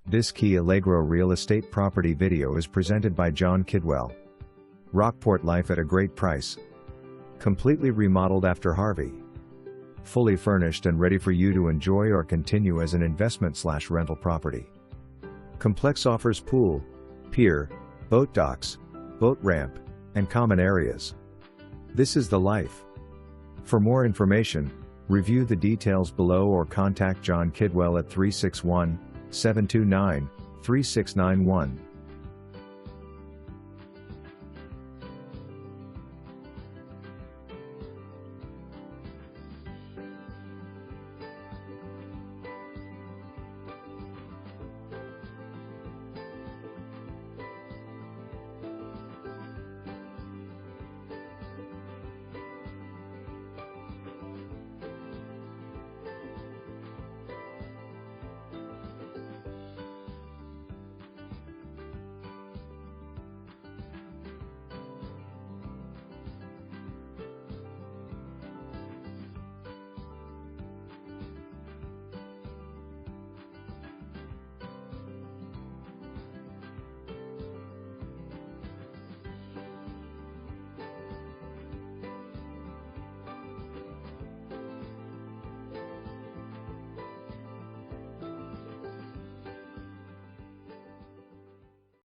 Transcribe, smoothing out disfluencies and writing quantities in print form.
This Key Allegro Real Estate property video is presented by John Kidwell. Rockport Life at a great price. Completely remodeled after Harvey. Fully furnished and ready for you to enjoy or continue as an investment/rental property. Complex offers pool, pier, boat docks, boat ramp, and common areas. This is the life. For more information, review the details below or contact John Kidwell at 361-729-3691.